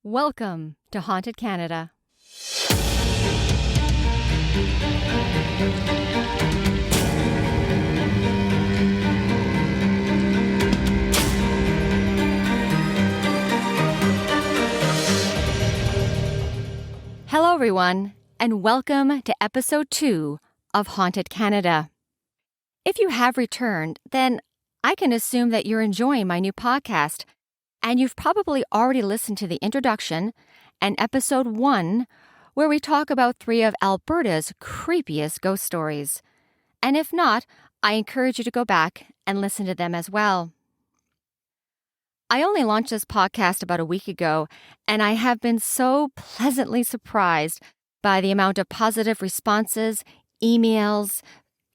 Welcome to Haunted Canada. Hello, everyone, and welcome to Episode 2 of Haunted Canada. If you have returned, then I can assume that you're enjoying my new podcast, and you've probably already listened to the introduction and Episode 1, where we talk about 3 of Alberta's creepiest ghost stories. And if not, I encourage you to go back and listen to them as well. I only launched this podcast about a week ago, and I have been so pleasantly surprised by the amount of positive responses, emails,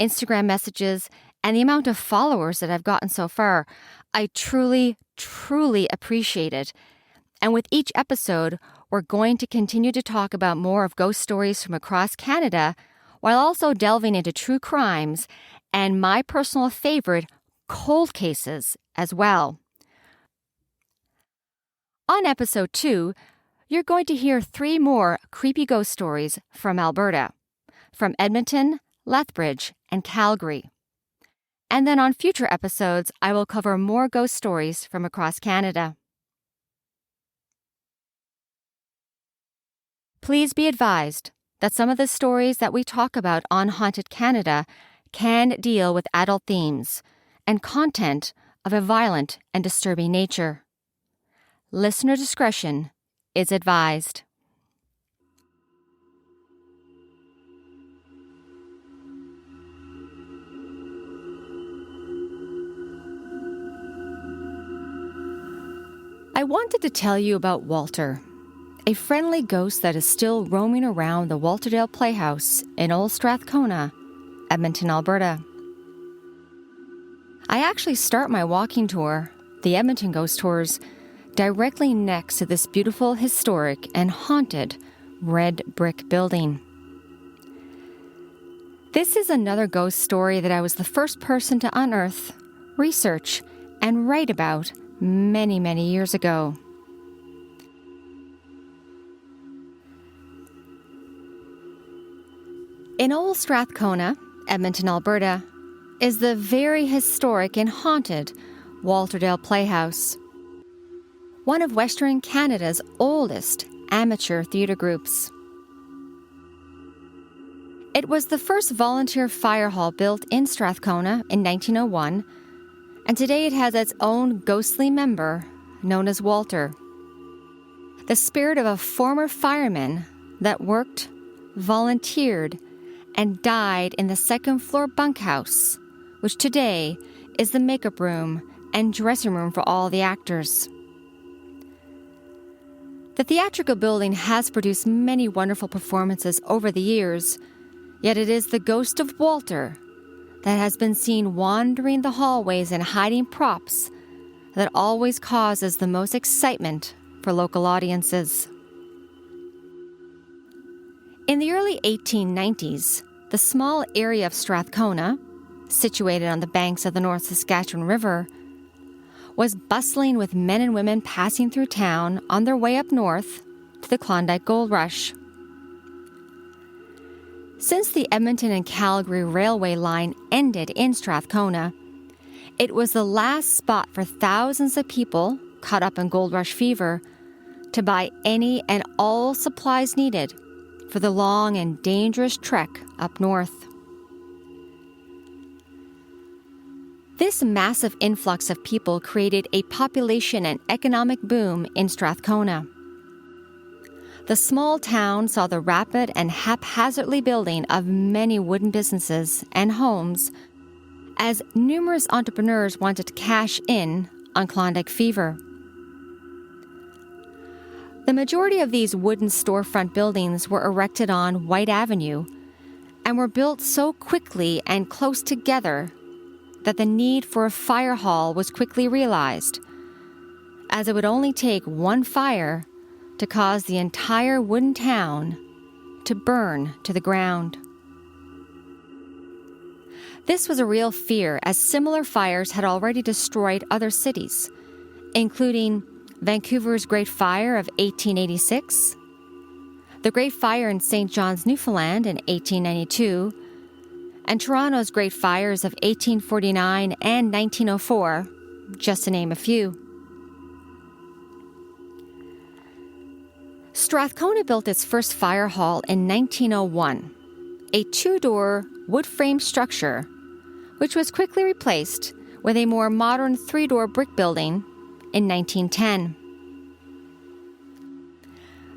Instagram messages, and the amount of followers that I've gotten so far. I truly appreciate it. And with each episode, we're going to continue to talk about more of ghost stories from across Canada, while also delving into true crimes and my personal favorite, cold cases as well. On Episode 2, you're going to hear 3 more creepy ghost stories from Alberta, from Edmonton, Lethbridge, and Calgary. And then on future episodes, I will cover more ghost stories from across Canada. Please be advised that some of the stories that we talk about on Haunted Canada can deal with adult themes and content of a violent and disturbing nature. Listener discretion is advised. I wanted to tell you about Walter, a friendly ghost that is still roaming around the Walterdale Playhouse in Old Strathcona, Edmonton, Alberta. I actually start my walking tour, the Edmonton Ghost Tours, directly next to this beautiful, historic, and haunted red brick building. This is another ghost story that I was the first person to unearth, research, and write about many years ago. In Old Strathcona, Edmonton, Alberta, is the very historic and haunted Walterdale Playhouse, one of Western Canada's oldest amateur theatre groups. It was the first volunteer fire hall built in Strathcona in 1901, and today it has its own ghostly member known as Walter, the spirit of a former fireman that worked, volunteered, and died in the second-floor bunkhouse, which today is the makeup room and dressing room for all the actors. The theatrical building has produced many wonderful performances over the years, yet it is the ghost of Walter that has been seen wandering the hallways and hiding props that always causes the most excitement for local audiences. In the early 1890s, the small area of Strathcona, situated on the banks of the North Saskatchewan River, was bustling with men and women passing through town on their way up north to the Klondike Gold Rush. Since the Edmonton and Calgary railway line ended in Strathcona, it was the last spot for thousands of people caught up in gold rush fever to buy any and all supplies needed for the long and dangerous trek up north. This massive influx of people created a population and economic boom in Strathcona. The small town saw the rapid and haphazardly building of many wooden businesses and homes as numerous entrepreneurs wanted to cash in on Klondike fever. The majority of these wooden storefront buildings were erected on White Avenue and were built so quickly and close together that the need for a fire hall was quickly realized, as it would only take one fire to cause the entire wooden town to burn to the ground. This was a real fear, as similar fires had already destroyed other cities, including Vancouver's Great Fire of 1886, the Great Fire in St. John's, Newfoundland in 1892, and Toronto's Great Fires of 1849 and 1904, just to name a few. Strathcona built its first fire hall in 1901, a two-door wood-frame structure, which was quickly replaced with a more modern three-door brick building in 1910.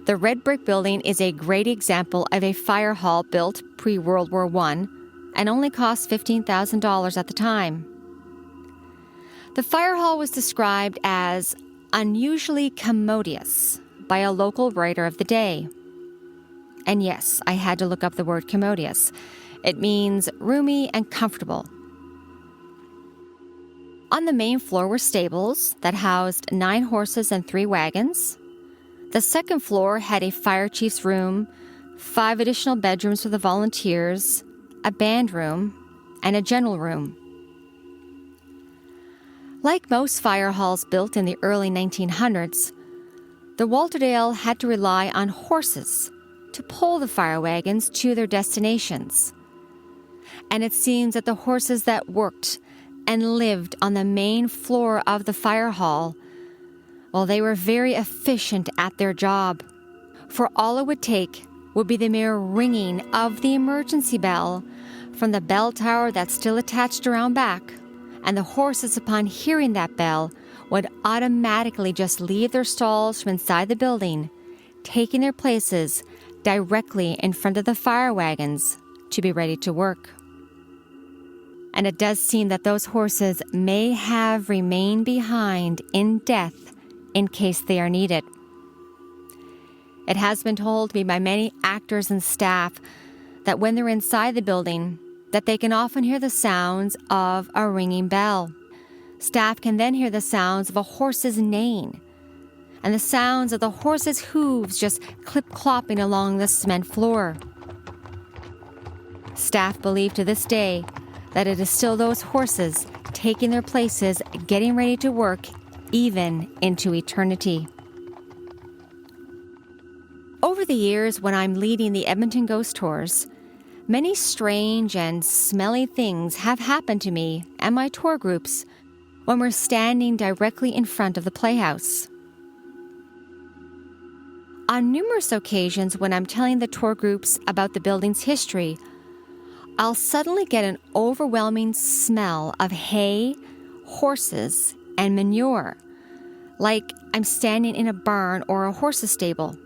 The red brick building is a great example of a fire hall built pre-World War I and only cost $15,000 at the time. The fire hall was described as unusually commodious by a local writer of the day. And yes, I had to look up the word commodious. It means roomy and comfortable. On the main floor were stables that housed 9 horses and 3 wagons. The second floor had a fire chief's room, 5 additional bedrooms for the volunteers, a band room, and a general room. Like most fire halls built in the early 1900s, the Walterdale had to rely on horses to pull the fire wagons to their destinations. And it seems that the horses that worked and lived on the main floor of the fire hall, well, they were very efficient at their job. For all it would take would be the mere ringing of the emergency bell from the bell tower that's still attached around back, and the horses, upon hearing that bell, would automatically just leave their stalls from inside the building, taking their places directly in front of the fire wagons to be ready to work. And it does seem that those horses may have remained behind in death in case they are needed. It has been told me by many actors and staff that when they're inside the building, that they can often hear the sounds of a ringing bell. Staff can then hear the sounds of a horse's neighing and the sounds of the horse's hooves just clip-clopping along the cement floor. Staff believe to this day that it is still those horses taking their places, getting ready to work, even into eternity. Over the years, when I'm leading the Edmonton Ghost Tours, many strange and smelly things have happened to me and my tour groups when we're standing directly in front of the playhouse. On numerous occasions when I'm telling the tour groups about the building's history, I'll suddenly get an overwhelming smell of hay, horses, and manure, like I'm standing in a barn or a horse's stable.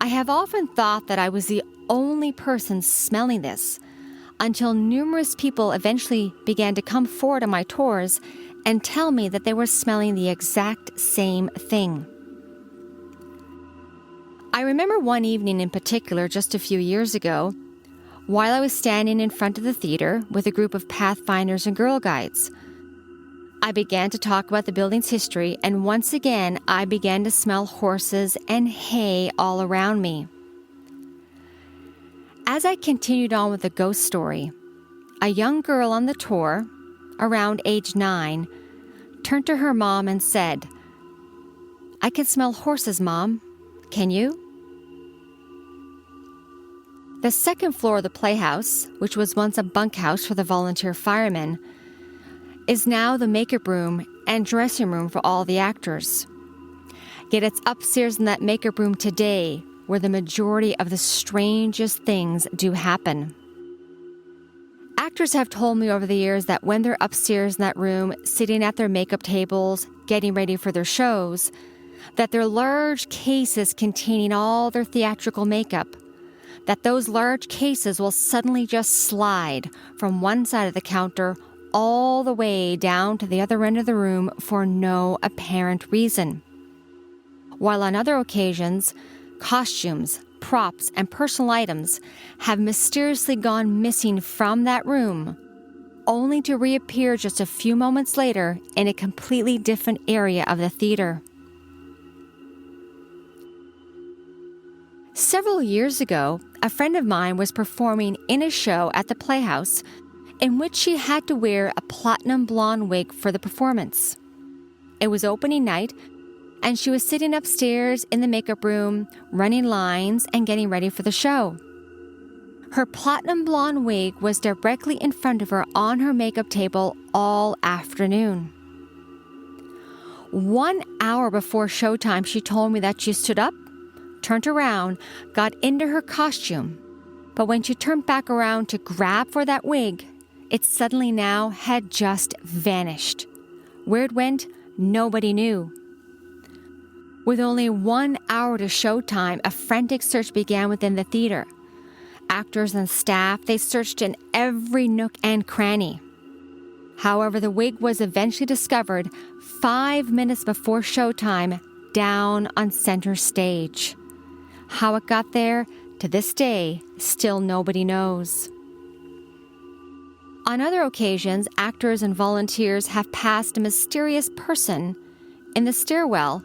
I have often thought that I was the only person smelling this, until numerous people eventually began to come forward on my tours and tell me that they were smelling the exact same thing. I remember one evening in particular just a few years ago, while I was standing in front of the theater with a group of pathfinders and girl guides. I began to talk about the building's history, and once again I began to smell horses and hay all around me. As I continued on with the ghost story, a young girl on the tour, around age 9, turned to her mom and said, "I can smell horses, Mom. Can you?" The second floor of the playhouse, which was once a bunkhouse for the volunteer firemen, is now the makeup room and dressing room for all the actors. Yet it's upstairs in that makeup room today where the majority of the strangest things do happen. Actors have told me over the years that when they're upstairs in that room, sitting at their makeup tables, getting ready for their shows, that their large cases containing all their theatrical makeup, that those large cases will suddenly just slide from one side of the counter all the way down to the other end of the room for no apparent reason. While on other occasions, costumes, props, and personal items have mysteriously gone missing from that room, only to reappear just a few moments later in a completely different area of the theater. Several years ago, a friend of mine was performing in a show at the Playhouse in which she had to wear a platinum blonde wig for the performance. It was opening night, and she was sitting upstairs in the makeup room, running lines and getting ready for the show. Her platinum blonde wig was directly in front of her on her makeup table all afternoon. 1 hour before showtime, she told me that she stood up, turned around, got into her costume, but when she turned back around to grab for that wig, it suddenly now had just vanished. Where it went, nobody knew. With only 1 hour to showtime, a frantic search began within the theater. Actors and staff, they searched in every nook and cranny. However, the wig was eventually discovered 5 minutes before showtime down on center stage. How it got there, to this day, still nobody knows. On other occasions, actors and volunteers have passed a mysterious person in the stairwell,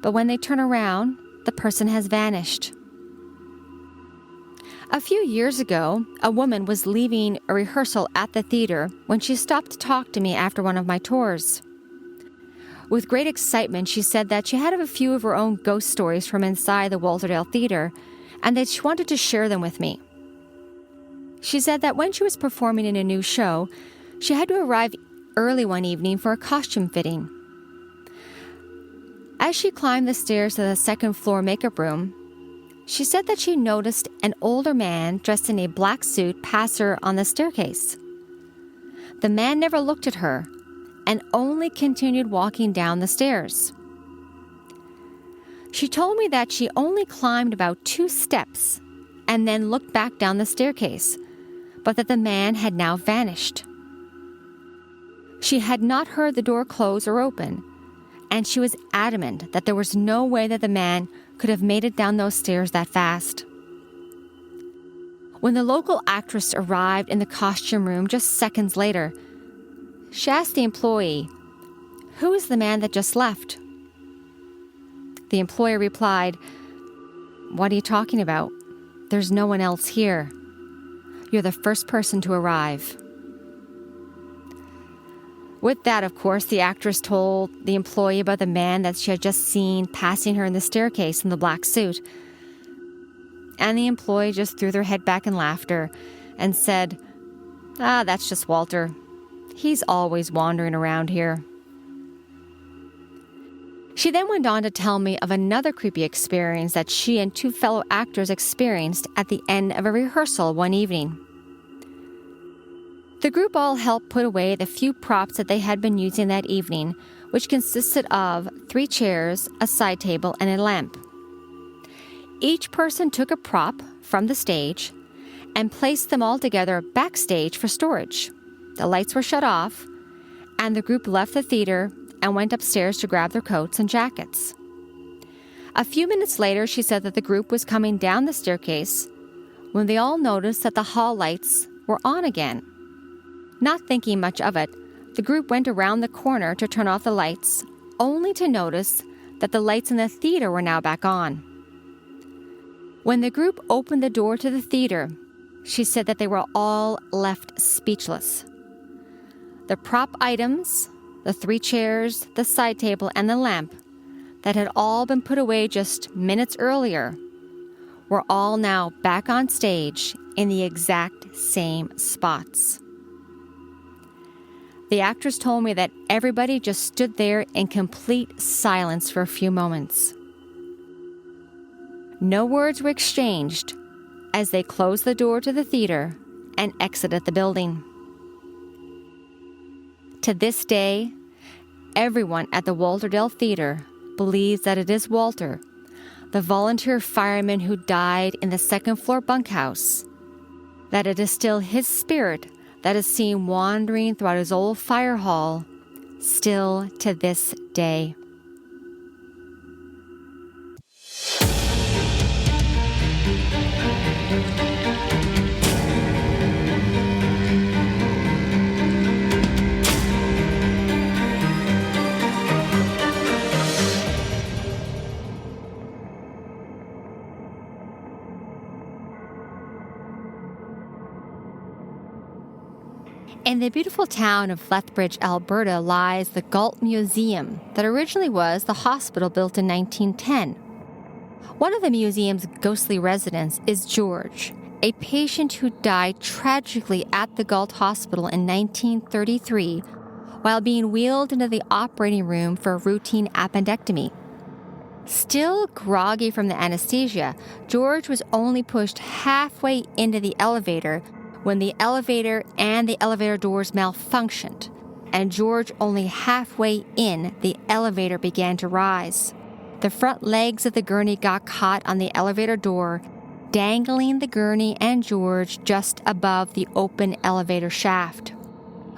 but when they turn around, the person has vanished. A few years ago, a woman was leaving a rehearsal at the theater when she stopped to talk to me after one of my tours. With great excitement, she said that she had a few of her own ghost stories from inside the Walterdale Theater and that she wanted to share them with me. She said that when she was performing in a new show, she had to arrive early one evening for a costume fitting. As she climbed the stairs to the second floor makeup room, she said that she noticed an older man dressed in a black suit pass her on the staircase. The man never looked at her and only continued walking down the stairs. She told me that she only climbed about 2 steps and then looked back down the staircase, but that the man had now vanished. She had not heard the door close or open, and she was adamant that there was no way that the man could have made it down those stairs that fast. When the local actress arrived in the costume room just seconds later, she asked the employee, "Who is the man that just left?" The employee replied, "What are you talking about? There's no one else here. You're the first person to arrive." With that, of course, the actress told the employee about the man that she had just seen passing her in the staircase in the black suit. And the employee just threw their head back in laughter and said, "That's just Walter. He's always wandering around here." She then went on to tell me of another creepy experience that she and 2 fellow actors experienced at the end of a rehearsal one evening. The group all helped put away the few props that they had been using that evening, which consisted of 3 chairs, a side table, and a lamp. Each person took a prop from the stage and placed them all together backstage for storage. The lights were shut off, and the group left the theater and went upstairs to grab their coats and jackets. A few minutes later, she said that the group was coming down the staircase when they all noticed that the hall lights were on again. Not thinking much of it, the group went around the corner to turn off the lights, only to notice that the lights in the theater were now back on. When the group opened the door to the theater, she said that they were all left speechless. The prop items, the 3 chairs, the side table, and the lamp that had all been put away just minutes earlier were all now back on stage in the exact same spots. The actress told me that everybody just stood there in complete silence for a few moments. No words were exchanged as they closed the door to the theater and exited the building. To this day, everyone at the Walterdale Theater believes that it is Walter, the volunteer fireman who died in the second-floor bunkhouse, that it is still his spirit that is seen wandering throughout his old fire hall, still to this day. In the beautiful town of Lethbridge, Alberta, lies the Galt Museum that originally was the hospital built in 1910. One of the museum's ghostly residents is George, a patient who died tragically at the Galt Hospital in 1933 while being wheeled into the operating room for a routine appendectomy. Still groggy from the anesthesia, George was only pushed halfway into the elevator when the elevator and the elevator doors malfunctioned, and George only halfway in, the elevator began to rise. The front legs of the gurney got caught on the elevator door, dangling the gurney and George just above the open elevator shaft.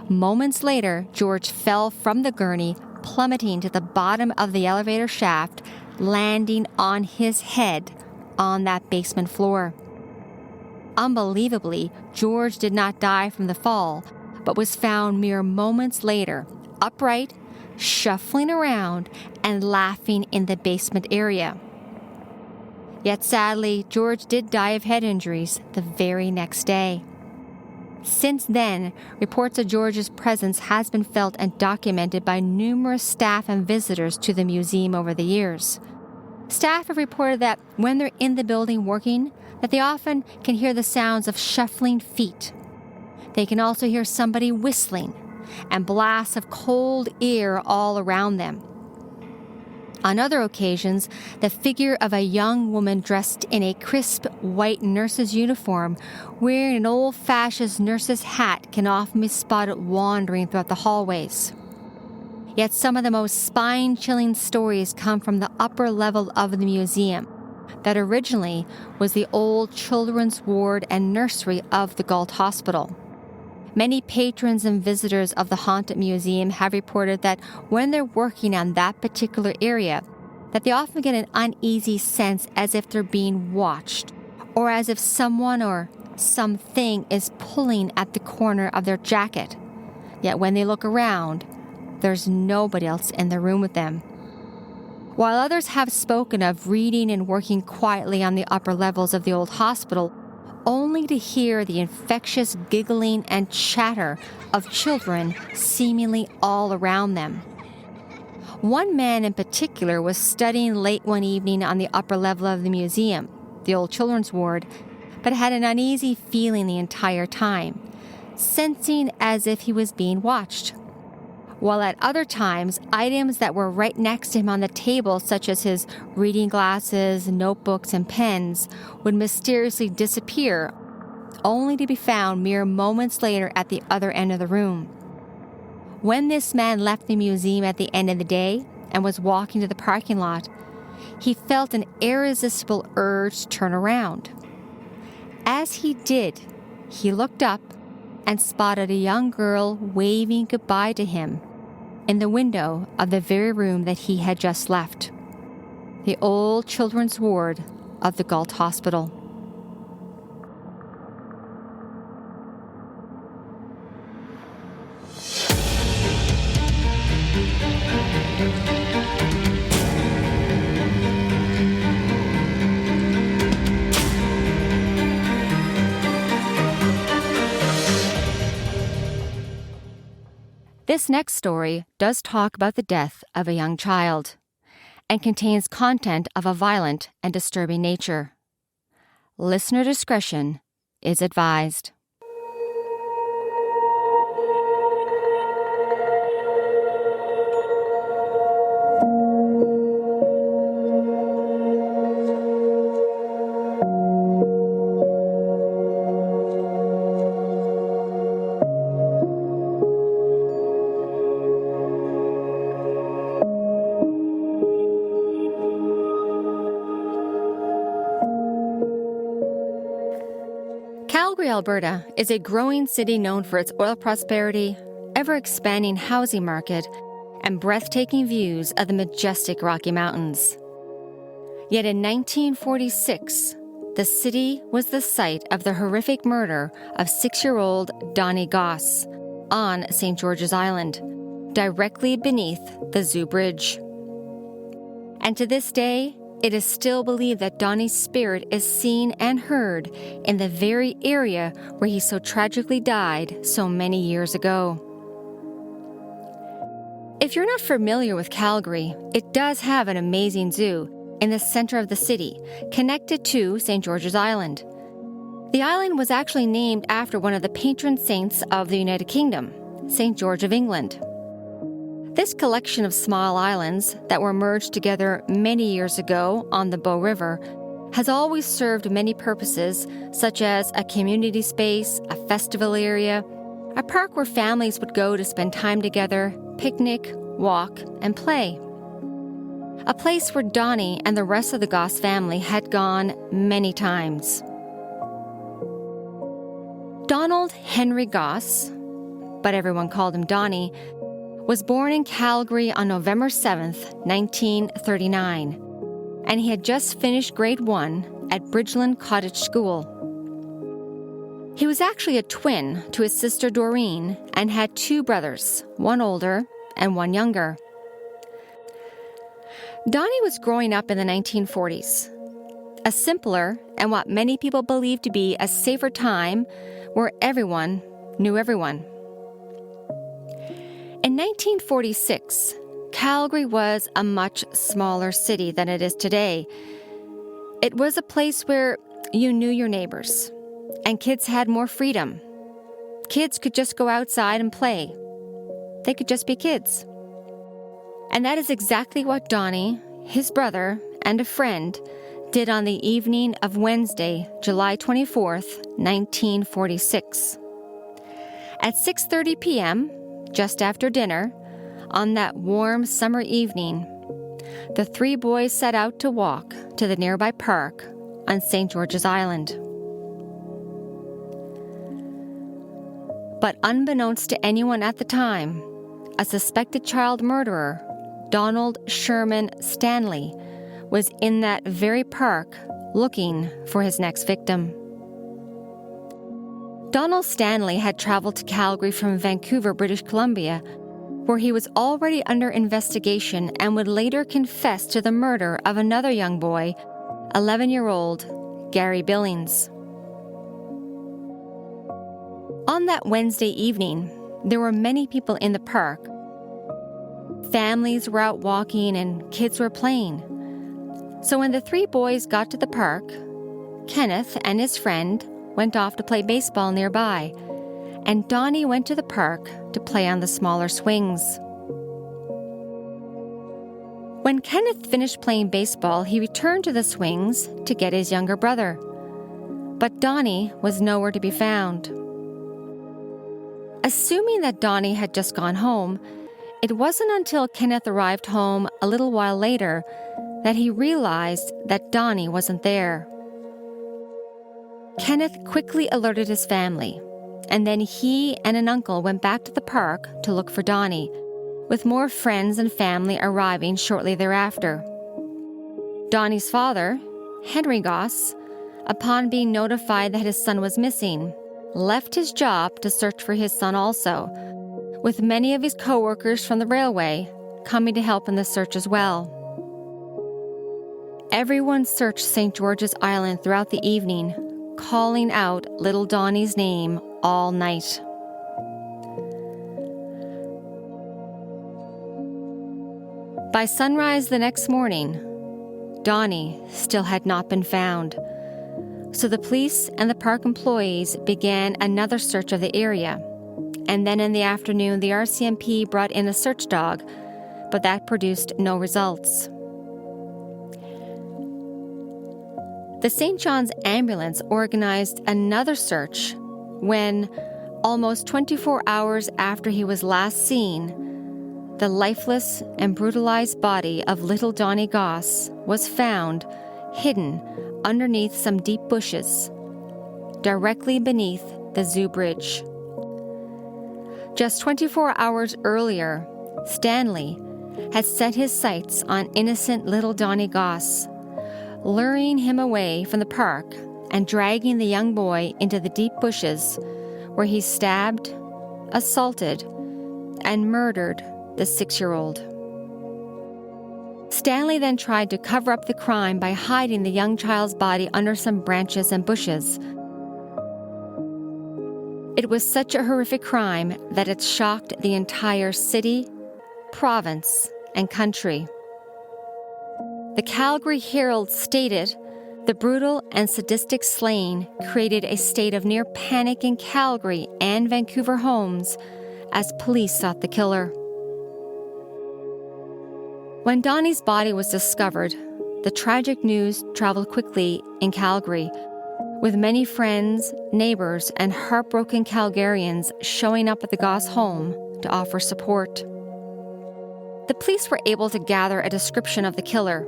Moments later, George fell from the gurney, plummeting to the bottom of the elevator shaft, landing on his head on that basement floor. Unbelievably, George did not die from the fall, but was found mere moments later, upright, shuffling around, and laughing in the basement area. Yet sadly, George did die of head injuries the very next day. Since then, reports of George's presence has been felt and documented by numerous staff and visitors to the museum over the years. Staff have reported that when they're in the building working, that they often can hear the sounds of shuffling feet. They can also hear somebody whistling and blasts of cold air all around them. On other occasions, the figure of a young woman dressed in a crisp white nurse's uniform, wearing an old-fashioned nurse's hat, can often be spotted wandering throughout the hallways. Yet some of the most spine-chilling stories come from the upper level of the museum, that originally was the old children's ward and nursery of the Galt Hospital. Many patrons and visitors of the Haunted Museum have reported that when they're working on that particular area, that they often get an uneasy sense as if they're being watched, or as if someone or something is pulling at the corner of their jacket. Yet when they look around, there's nobody else in the room with them. While others have spoken of reading and working quietly on the upper levels of the old hospital, only to hear the infectious giggling and chatter of children seemingly all around them. One man in particular was studying late one evening on the upper level of the museum, the old children's ward, but had an uneasy feeling the entire time, sensing as if he was being watched. While at other times, items that were right next to him on the table, such as his reading glasses, notebooks, and pens, would mysteriously disappear, only to be found mere moments later at the other end of the room. When this man left the museum at the end of the day and was walking to the parking lot, he felt an irresistible urge to turn around. As he did, he looked up and spotted a young girl waving goodbye to him in the window of the very room that he had just left, the old children's ward of the Galt Hospital. This next story does talk about the death of a young child and contains content of a violent and disturbing nature. Listener discretion is advised. Calgary, Alberta is a growing city known for its oil prosperity, ever-expanding housing market, and breathtaking views of the majestic Rocky Mountains. Yet in 1946, the city was the site of the horrific murder of 6-year-old Donnie Goss on St. George's Island, directly beneath the Zoo Bridge. And to this day, It is still believed that Donnie's spirit is seen and heard in the very area where he so tragically died so many years ago. If you're not familiar with Calgary, it does have an amazing zoo in the center of the city, connected to St. George's Island. The island was actually named after one of the patron saints of the United Kingdom, St. George of England. This collection of small islands that were merged together many years ago on the Bow River has always served many purposes, such as a community space, a festival area, a park where families would go to spend time together, picnic, walk, and play. A place where Donnie and the rest of the Goss family had gone many times. Donald Henry Goss, but everyone called him Donnie, was born in Calgary on November 7th, 1939, and he had just finished grade 1 at Bridgeland Cottage School. He was actually a twin to his sister Doreen and had 2 brothers, one older and one younger. Donnie was growing up in the 1940s, a simpler and what many people believe to be a safer time where everyone knew everyone. In 1946, Calgary was a much smaller city than it is today. It was a place where you knew your neighbors, and kids had more freedom. Kids could just go outside and play. They could just be kids. And that is exactly what Donnie, his brother, and a friend did on the evening of Wednesday, July 24th, 1946. At 6:30 p.m., just after dinner, on that warm summer evening, the 3 boys set out to walk to the nearby park on St. George's Island. But unbeknownst to anyone at the time, a suspected child murderer, Donald Sherman Stanley, was in that very park looking for his next victim. Donald Stanley had traveled to Calgary from Vancouver, British Columbia, where he was already under investigation and would later confess to the murder of another young boy, 11-year-old Gary Billings. On that Wednesday evening, there were many people in the park. Families were out walking and kids were playing. So when the 3 boys got to the park, Kenneth and his friend went off to play baseball nearby, and Donnie went to the park to play on the smaller swings. When Kenneth finished playing baseball, he returned to the swings to get his younger brother. But Donnie was nowhere to be found. Assuming that Donnie had just gone home, it wasn't until Kenneth arrived home a little while later that he realized that Donnie wasn't there. Kenneth quickly alerted his family, and then he and an uncle went back to the park to look for Donnie, with more friends and family arriving shortly thereafter. Donnie's father, Henry Goss, upon being notified that his son was missing, left his job to search for his son also, with many of his co-workers from the railway coming to help in the search as well. Everyone searched St. George's Island throughout the evening, calling out little Donnie's name all night. By sunrise the next morning, Donnie still had not been found, so the police and the park employees began another search of the area, and then in the afternoon the RCMP brought in a search dog, but that produced no results. The St. John's ambulance organized another search when, almost 24 hours after he was last seen, the lifeless and brutalized body of little Donnie Goss was found hidden underneath some deep bushes, directly beneath the Zoo Bridge. Just 24 hours earlier, Stanley had set his sights on innocent little Donnie Goss, luring him away from the park and dragging the young boy into the deep bushes where he stabbed, assaulted, and murdered the 6-year-old. Stanley then tried to cover up the crime by hiding the young child's body under some branches and bushes. It was such a horrific crime that it shocked the entire city, province, and country. The Calgary Herald stated, "The brutal and sadistic slaying created a state of near panic in Calgary and Vancouver homes as police sought the killer." When Donnie's body was discovered, the tragic news traveled quickly in Calgary, with many friends, neighbors, and heartbroken Calgarians showing up at the Goss home to offer support. The police were able to gather a description of the killer.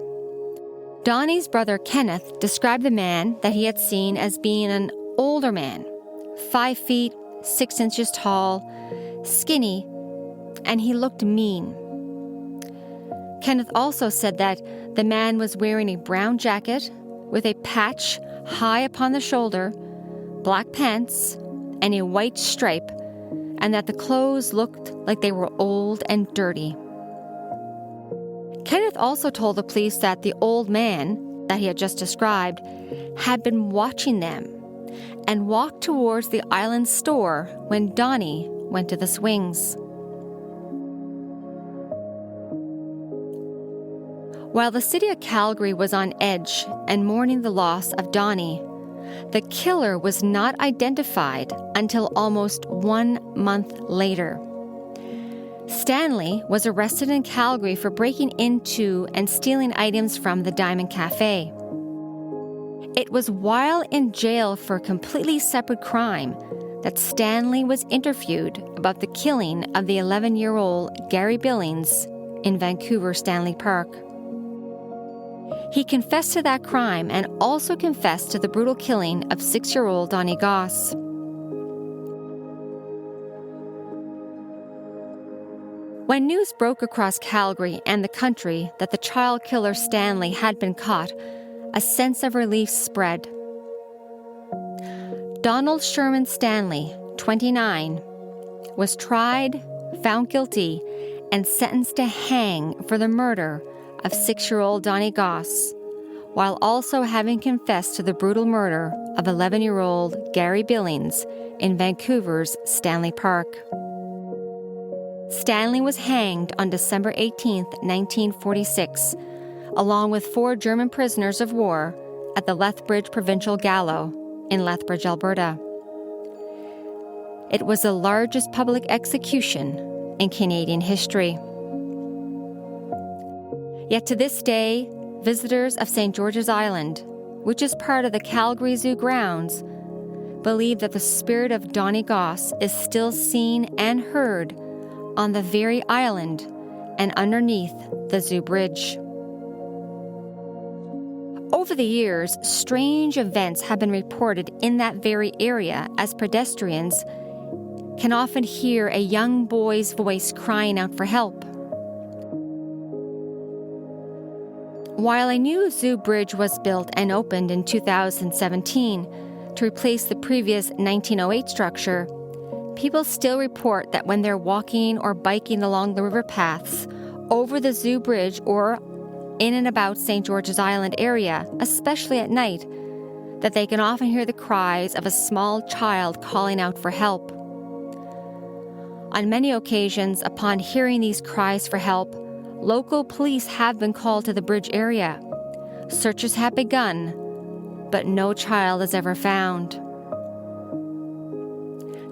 Donnie's brother Kenneth described the man that he had seen as being an older man, 5 feet, 6 inches tall, skinny, and he looked mean. Kenneth also said that the man was wearing a brown jacket with a patch high upon the shoulder, black pants, and a white stripe, and that the clothes looked like they were old and dirty. Kenneth also told the police that the old man that he had just described had been watching them and walked towards the island store when Donnie went to the swings. While the city of Calgary was on edge and mourning the loss of Donnie, the killer was not identified until almost 1 month later. Stanley was arrested in Calgary for breaking into and stealing items from the Diamond Cafe. It was while in jail for a completely separate crime that Stanley was interviewed about the killing of the 11-year-old Gary Billings in Vancouver Stanley Park. He confessed to that crime and also confessed to the brutal killing of 6-year-old Donnie Goss. When news broke across Calgary and the country that the child killer Stanley had been caught, a sense of relief spread. Donald Sherman Stanley, 29, was tried, found guilty, and sentenced to hang for the murder of 6-year-old Donnie Goss, while also having confessed to the brutal murder of 11-year-old Gary Billings in Vancouver's Stanley Park. Stanley was hanged on December 18, 1946, along with 4 German prisoners of war at the Lethbridge Provincial Gallows in Lethbridge, Alberta. It was the largest public execution in Canadian history. Yet to this day, visitors of St. George's Island, which is part of the Calgary Zoo grounds, believe that the spirit of Donnie Goss is still seen and heard on the very island and underneath the Zoo Bridge. Over the years, strange events have been reported in that very area as pedestrians can often hear a young boy's voice crying out for help. While a new Zoo Bridge was built and opened in 2017 to replace the previous 1908 structure, people still report that when they're walking or biking along the river paths, over the Zoo Bridge, or in and about St. George's Island area, especially at night, that they can often hear the cries of a small child calling out for help. On many occasions, upon hearing these cries for help, local police have been called to the bridge area. Searches have begun, but no child is ever found.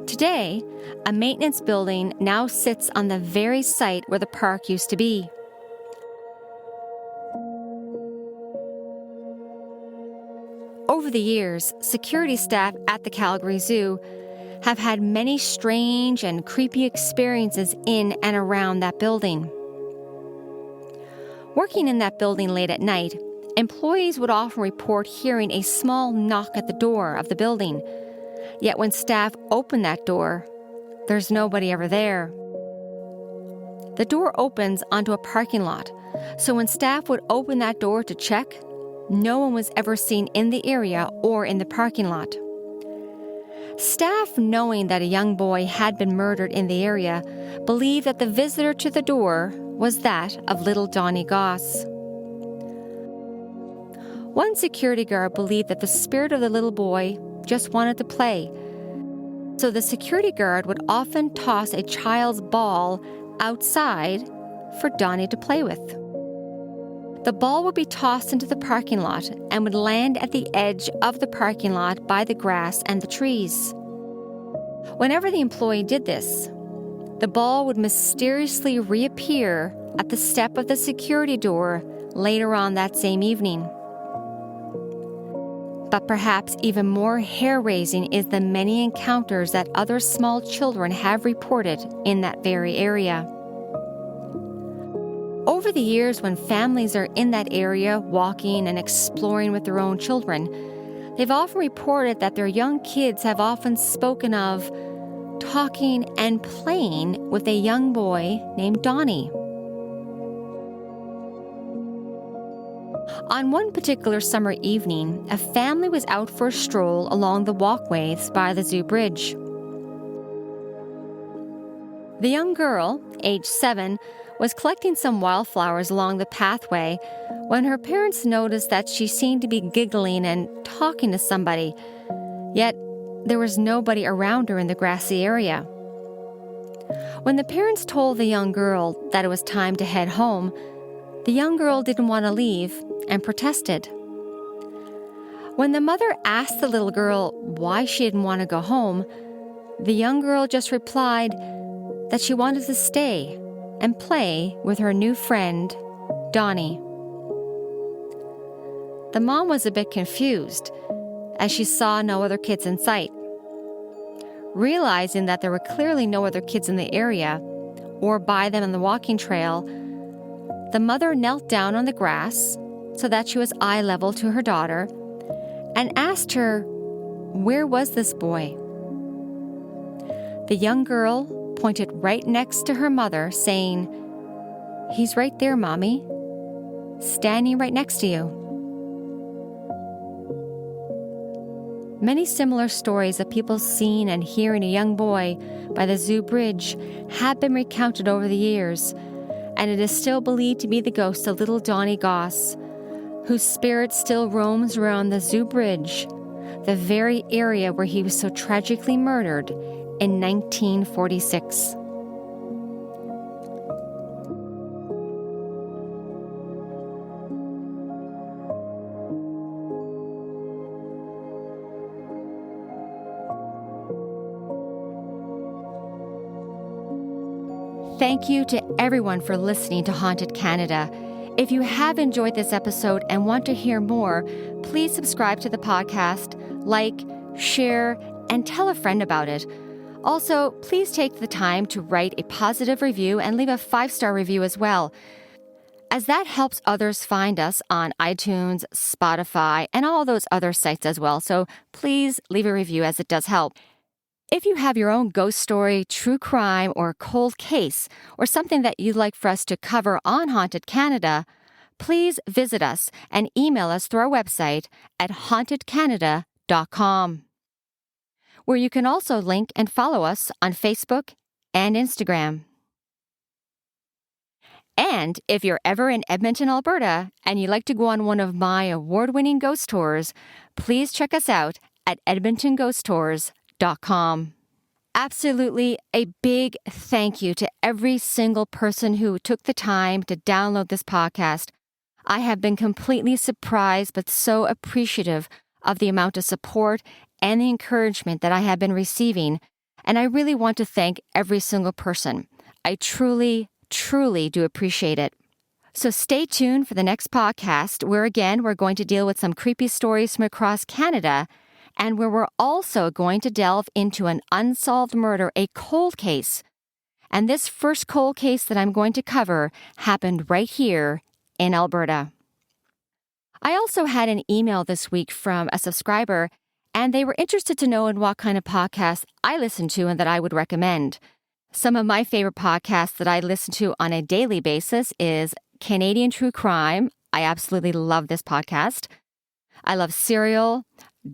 Today, a maintenance building now sits on the very site where the park used to be. Over the years, security staff at the Calgary Zoo have had many strange and creepy experiences in and around that building. Working in that building late at night, employees would often report hearing a small knock at the door of the building. Yet when staff open that door, there's nobody ever there. The door opens onto a parking lot, so when staff would open that door to check, no one was ever seen in the area or in the parking lot. Staff, knowing that a young boy had been murdered in the area, believed that the visitor to the door was that of little Donnie Goss. One security guard believed that the spirit of the little boy just wanted to play. So the security guard would often toss a child's ball outside for Donnie to play with. The ball would be tossed into the parking lot and would land at the edge of the parking lot by the grass and the trees. Whenever the employee did this, the ball would mysteriously reappear at the step of the security door later on that same evening. But perhaps even more hair-raising is the many encounters that other small children have reported in that very area. Over the years, when families are in that area walking and exploring with their own children, they've often reported that their young kids have often spoken of talking and playing with a young boy named Donnie. On one particular summer evening, a family was out for a stroll along the walkways by the Zoo Bridge. The young girl, age 7, was collecting some wildflowers along the pathway when her parents noticed that she seemed to be giggling and talking to somebody, yet there was nobody around her in the grassy area. When the parents told the young girl that it was time to head home, the young girl didn't want to leave and protested. When the mother asked the little girl why she didn't want to go home, the young girl just replied that she wanted to stay and play with her new friend, Donnie. The mom was a bit confused as she saw no other kids in sight. Realizing that there were clearly no other kids in the area or by them on the walking trail, the mother knelt down on the grass so that she was eye level to her daughter and asked her, where was this boy? The young girl pointed right next to her mother, saying, "He's right there, Mommy, standing right next to you." Many similar stories of people seeing and hearing a young boy by the Zoo Bridge have been recounted over the years, and it is still believed to be the ghost of little Donnie Goss, whose spirit still roams around the Zoo Bridge, the very area where he was so tragically murdered in 1946. Thank you to everyone for listening to Haunted Canada. If you have enjoyed this episode and want to hear more, please subscribe to the podcast, like, share, and tell a friend about it. Also, please take the time to write a positive review and leave a 5-star review as well, as that helps others find us on iTunes, Spotify, and all those other sites as well. So please leave a review, as it does help. If you have your own ghost story, true crime, or cold case, or something that you'd like for us to cover on Haunted Canada, please visit us and email us through our website at hauntedcanada.com, where you can also link and follow us on Facebook and Instagram. And if you're ever in Edmonton, Alberta, and you'd like to go on one of my award-winning ghost tours, please check us out at edmontonghosttours.com. Absolutely a big thank you to every single person who took the time to download this podcast. I have been completely surprised but so appreciative of the amount of support and the encouragement that I have been receiving, and I really want to thank every single person. I truly do appreciate it. So stay tuned for the next podcast, where again we're going to deal with some creepy stories from across Canada, and where we're also going to delve into an unsolved murder, a cold case. And this first cold case that I'm going to cover happened right here in Alberta. I also had an email this week from a subscriber, and they were interested to know in what kind of podcasts I listen to and that I would recommend. Some of my favorite podcasts that I listen to on a daily basis is Canadian True Crime. I absolutely love this podcast. I love Serial,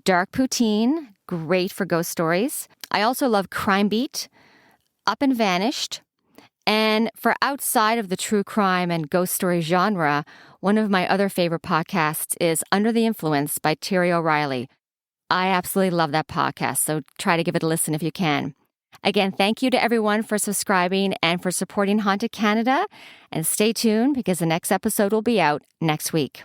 Dark Poutine, great for ghost stories. I also love Crime Beat, Up and Vanished, And for outside of the true crime and ghost story genre, one of my other favorite podcasts is Under the Influence by Terry O'Reilly. I absolutely love that podcast, so try to give it a listen if you can. Again, thank you to everyone for subscribing and for supporting Haunted Canada. And stay tuned because the next episode will be out next week.